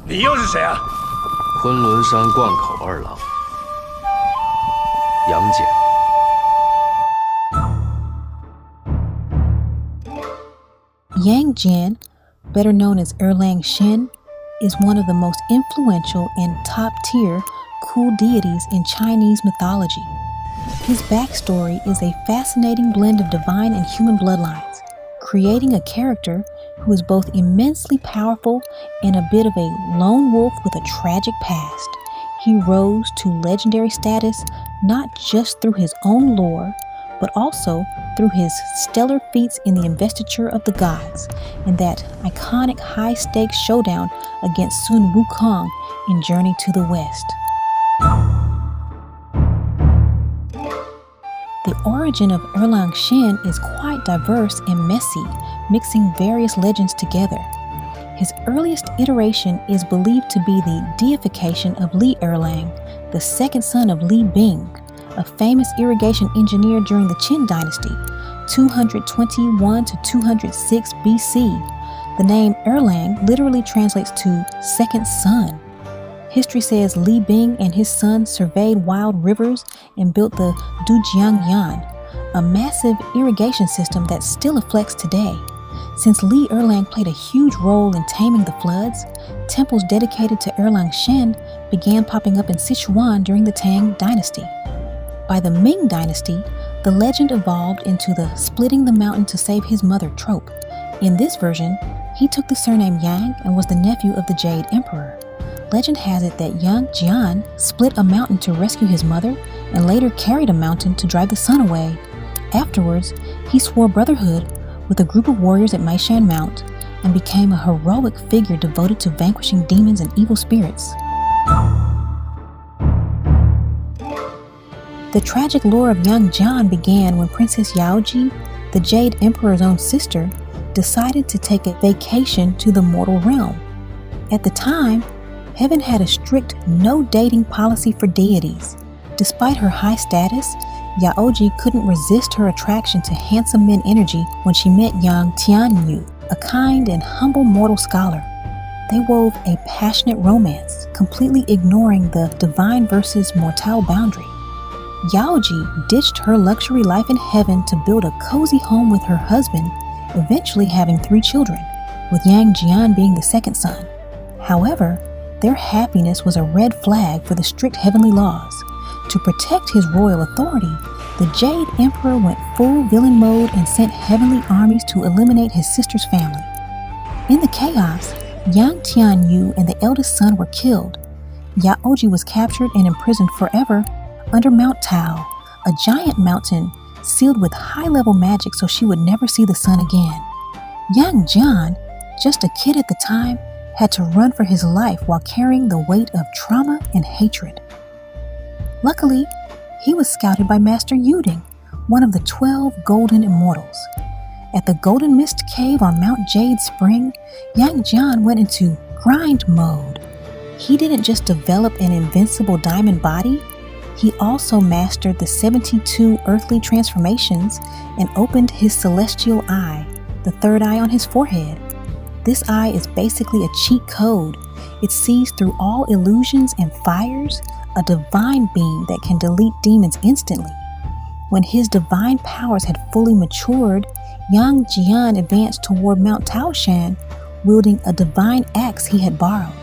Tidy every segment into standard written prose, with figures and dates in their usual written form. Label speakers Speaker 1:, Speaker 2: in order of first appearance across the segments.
Speaker 1: 你又是谁啊？
Speaker 2: 昆仑山灌口二郎，杨戬。
Speaker 3: Yang Jian, better known as Erlang Shen, is one of the most influential and top-tier cool deities in Chinese mythology. His backstory is a fascinating blend of divine and human bloodlines, creating a character who is both immensely powerful and a bit of a lone wolf with a tragic past. He rose to legendary status not just through his own lore, but also through his stellar feats in the Investiture of the Gods and that iconic high-stakes showdown against Sun Wukong in Journey to the West. The origin of Erlang Shen is quite diverse and messy, mixing various legends together. His earliest iteration is believed to be the deification of Li Erlang, the second son of Li Bing, a famous irrigation engineer during the Qin dynasty, 221 to 206 BC. The name Erlang literally translates to second son. History says Li Bing and his sons surveyed wild rivers and built the Guanjiang, a massive irrigation system that still affects today. Since Li Erlang played a huge role in taming the floods, temples dedicated to Erlang Shen began popping up in Sichuan during the Tang dynasty. By the Ming dynasty, the legend evolved into the splitting the mountain to save his mother trope. In this version, he took the surname Yang and was the nephew of the Jade Emperor. Legend has it that Yang Jian split a mountain to rescue his mother and later carried a mountain to drive the sun away. Afterwards, he swore brotherhood with a group of warriors at Maishan Mount and became a heroic figure devoted to vanquishing demons and evil spirits. The tragic lore of Yang Jian began when Princess Yaoji, the Jade Emperor's own sister, decided to take a vacation to the mortal realm. At the time, heaven had a strict no-dating policy for deities. Despite her high status, Yaoji couldn't resist her attraction to handsome men energy when she met Yang Tianyu, a kind and humble mortal scholar. They wove a passionate romance, completely ignoring the divine versus mortal boundary. Yaoji ditched her luxury life in heaven to build a cozy home with her husband, eventually having 3 children, with Yang Jian being the second son. However, their happiness was a red flag for the strict heavenly laws. To protect his royal authority, the Jade Emperor went full villain mode and sent heavenly armies to eliminate his sister's family. In the chaos, Yang Tianyu and the eldest son were killed. Yaoji was captured and imprisoned forever under Mount Tao, a giant mountain sealed with high-level magic so she would never see the sun again. Yang Jian, just a kid at the time, had to run for his life while carrying the weight of trauma and hatred. Luckily, he was scouted by Master Yuding, one of the 12 Golden Immortals. At the Golden Mist Cave on Mount Jade Spring, Yang Jian went into grind mode. He didn't just develop an invincible diamond body, he also mastered the 72 earthly transformations and opened his celestial eye, the third eye on his forehead. This eye is basically a cheat code. It sees through all illusions and fires a divine beam that can delete demons instantly. When his divine powers had fully matured, Yang Jian advanced toward Mount Taoshan, wielding a divine axe he had borrowed.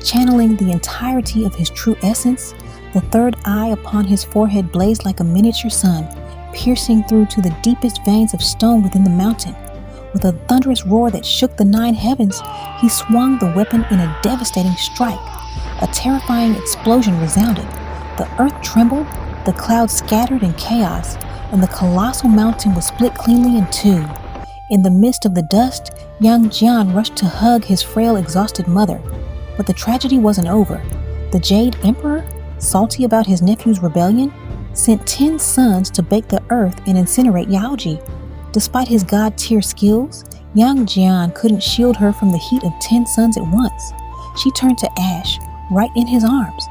Speaker 3: Channeling the entirety of his true essence, the third eye upon his forehead blazed like a miniature sun, piercing through to the deepest veins of stone within the mountain. With a thunderous roar that shook the 9 heavens, he swung the weapon in a devastating strike. A terrifying explosion resounded. The earth trembled, the clouds scattered in chaos, and the colossal mountain was split cleanly in 2. In the midst of the dust, Yang Jian rushed to hug his frail, exhausted mother. But the tragedy wasn't over. The Jade Emperor, salty about his nephew's rebellion, sent 10 sons to bake the earth and incinerate Yaoji. Despite his god-tier skills, Yang Jian couldn't shield her from the heat of 10 suns at once. She turned to ash, right in his arms.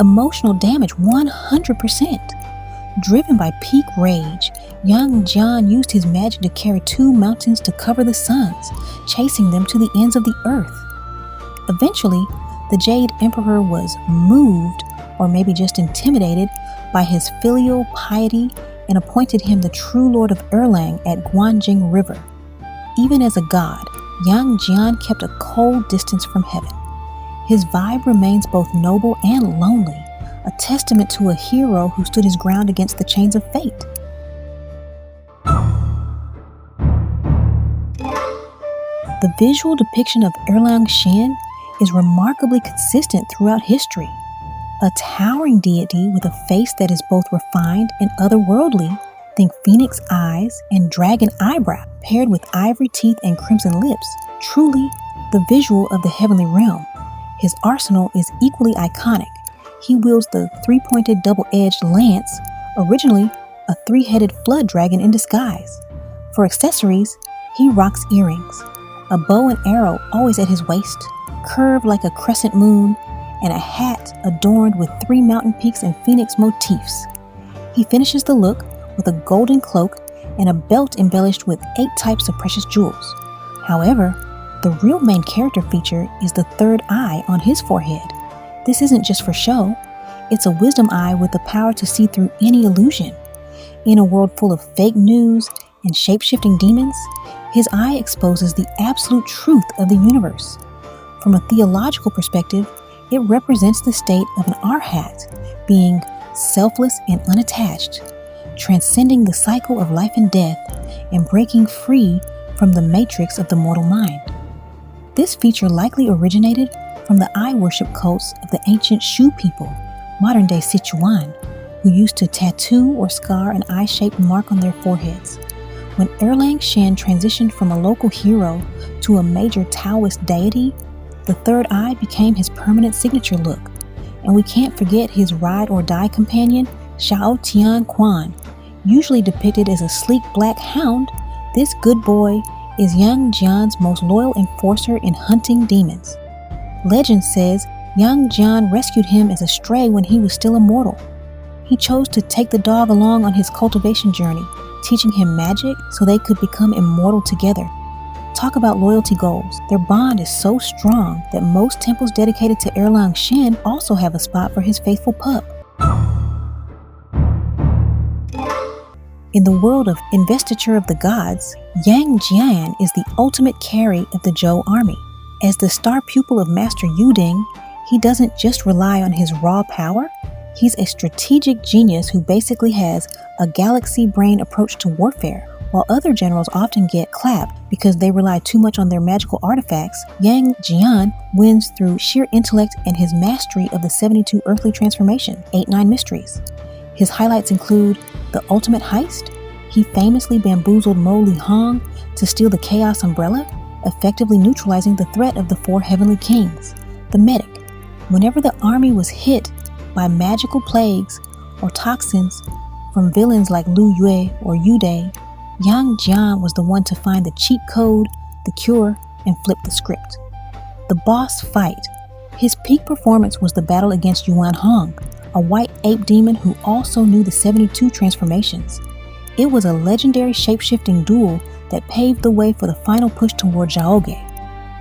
Speaker 3: Emotional damage 100%. Driven by peak rage, Yang Jian used his magic to carry 2 mountains to cover the suns, chasing them to the ends of the earth. Eventually, the Jade Emperor was moved, or maybe just intimidated, by his filial piety and appointed him the true lord of Erlang at Guanjiang River. Even as a god, Yang Jian kept a cold distance from heaven. His vibe remains both noble and lonely, a testament to a hero who stood his ground against the chains of fate. The visual depiction of Erlang Shen is remarkably consistent throughout history. A towering deity with a face that is both refined and otherworldly, think phoenix eyes and dragon eyebrow, paired with ivory teeth and crimson lips, truly the visual of the heavenly realm. His arsenal is equally iconic. He wields the three-pointed double-edged lance, originally a three-headed flood dragon in disguise. For accessories, he rocks earrings, a bow and arrow always at his waist, curved like a crescent moon, and a hat adorned with 3 mountain peaks and phoenix motifs. He finishes the look with a golden cloak and a belt embellished with 8 types of precious jewels. However, the real main character feature is the third eye on his forehead. This isn't just for show, it's a wisdom eye with the power to see through any illusion. In a world full of fake news and shape-shifting demons, his eye exposes the absolute truth of the universe. From a theological perspective, it represents the state of an arhat, being selfless and unattached, transcending the cycle of life and death, and breaking free from the matrix of the mortal mind. This feature likely originated from the eye worship cults of the ancient Shu people, modern-day Sichuan, who used to tattoo or scar an eye-shaped mark on their foreheads. When Erlang Shen transitioned from a local hero to a major Taoist deity, the third eye became his permanent signature look. And we can't forget his ride-or-die companion, Xiao Tian Quan. Usually depicted as a sleek black hound, this good boy is Yang Jian's most loyal enforcer in hunting demons. Legend says Yang Jian rescued him as a stray when he was still immortal. He chose to take the dog along on his cultivation journey, teaching him magic so they could become immortal together. Talk about loyalty goals. Their bond is so strong that most temples dedicated to Erlang Shen also have a spot for his faithful pup. In the world of Investiture of the Gods, Yang Jian is the ultimate carry of the Zhou army. As the star pupil of Master Yuding, he doesn't just rely on his raw power, he's a strategic genius who basically has a galaxy brain approach to warfare. While other generals often get clapped because they rely too much on their magical artifacts, Yang Jian wins through sheer intellect and his mastery of the 72 earthly transformation, 8-9 mysteries. His highlights include the ultimate heist. He famously bamboozled Mo Li Hong to steal the Chaos Umbrella, effectively neutralizing the threat of the 4 heavenly kings. The medic. Whenever the army was hit by magical plagues or toxins from villains like Lu Yue or Yu Dai, Yang Jian was the one to find the cheat code, the cure, and flip the script. The boss fight. His peak performance was the battle against Yuan Hong, a white ape demon who also knew the 72 transformations. It was a legendary shape-shifting duel that paved the way for the final push toward Zhaoge.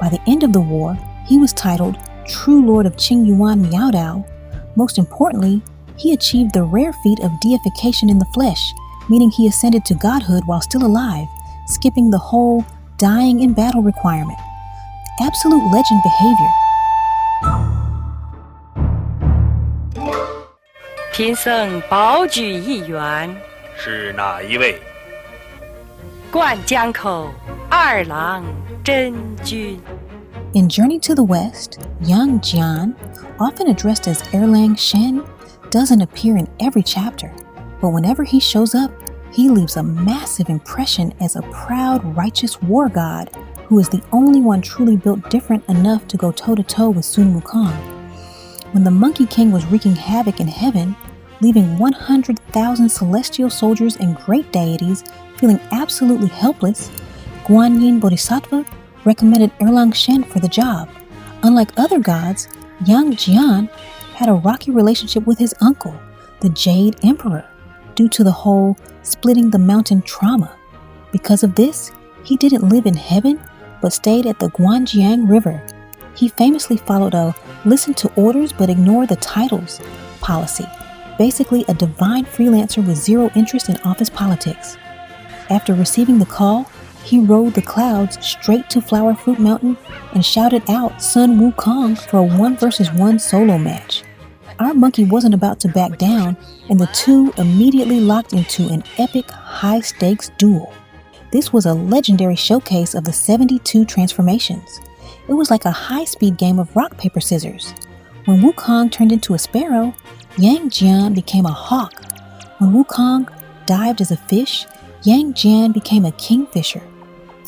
Speaker 3: By the end of the war, he was titled True Lord of Qingyuan Miaodao. Most importantly, he achieved the rare feat of deification in the flesh, meaning he ascended to godhood while still alive, skipping the whole dying in battle requirement. Absolute legend behavior.
Speaker 1: 贫僧保举一员，
Speaker 4: 是哪一位？
Speaker 1: 灌江口二郎真君。
Speaker 3: In Journey to the West, Yang Jian, often addressed as Erlang Shen, doesn't appear in every chapter, but whenever he shows up, he leaves a massive impression as a proud, righteous war god who is the only one truly built different enough to go toe-to-toe with Sun Wukong. When the Monkey King was wreaking havoc in heaven, leaving 100,000 celestial soldiers and great deities feeling absolutely helpless, Guanyin Bodhisattva recommended Erlang Shen for the job. Unlike other gods, Yang Jian had a rocky relationship with his uncle, the Jade Emperor, due to the whole splitting the mountain trauma. Because of this, he didn't live in heaven, but stayed at the Guanjiang River. He famously followed a listen to orders but ignore the titles policy, basically a divine freelancer with zero interest in office politics. After receiving the call, he rode the clouds straight to Flower Fruit Mountain and shouted out Sun Wukong for a 1-versus-1 solo match. Our monkey wasn't about to back down, and the two immediately locked into an epic high-stakes duel. This was a legendary showcase of the 72 transformations. It was like a high-speed game of rock, paper, scissors. When Wukong turned into a sparrow, Yang Jian became a hawk. When Wukong dived as a fish, Yang Jian became a kingfisher.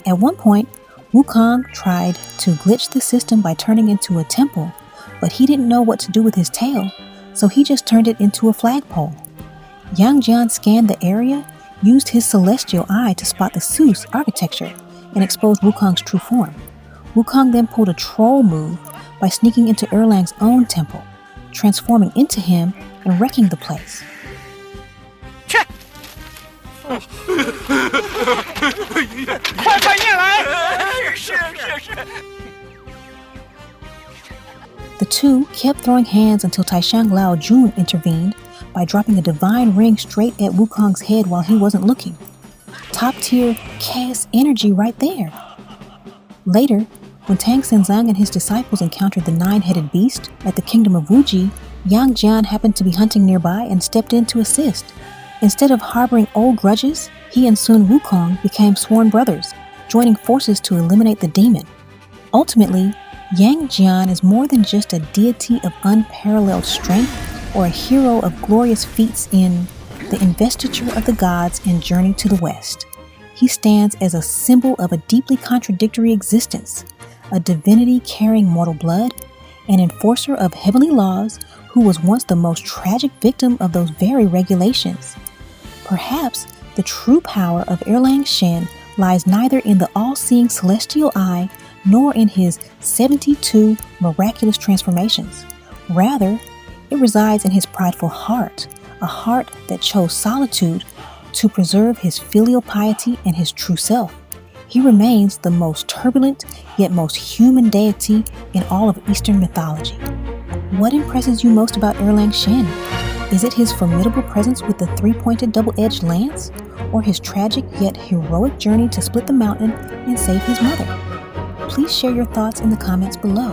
Speaker 3: At one point, Wukong tried to glitch the system by turning into a temple, but he didn't know what to do with his tail, so he just turned it into a flagpole. Yang Jian scanned the area, used his celestial eye to spot the Seuss architecture, and exposed Wukong's true form. Wukong then pulled a troll move by sneaking into Erlang's own temple, transforming into him and wrecking the place. The two kept throwing hands until Taishang Lao Jun intervened by dropping a divine ring straight at Wukong's head while he wasn't looking. Top tier chaos energy right there. Later, when Tang Senzang and his disciples encountered the 9-headed beast at the kingdom of Wuji, Yang Jian happened to be hunting nearby and stepped in to assist. Instead of harboring old grudges, he and Sun Wukong became sworn brothers, joining forces to eliminate the demon. Ultimately, Yang Jian is more than just a deity of unparalleled strength or a hero of glorious feats in the Investiture of the Gods and Journey to the West. He stands as a symbol of a deeply contradictory existence, a divinity carrying mortal blood, an enforcer of heavenly laws who was once the most tragic victim of those very regulations. Perhaps the true power of Erlang Shen lies neither in the all-seeing celestial eye nor in his 72 miraculous transformations. Rather, it resides in his prideful heart, a heart that chose solitude to preserve his filial piety and his true self. He remains the most turbulent yet most human deity in all of Eastern mythology. What impresses you most about Erlang Shen? Is it his formidable presence with the 3-pointed double-edged lance, or his tragic yet heroic journey to split the mountain and save his mother? Please share your thoughts in the comments below.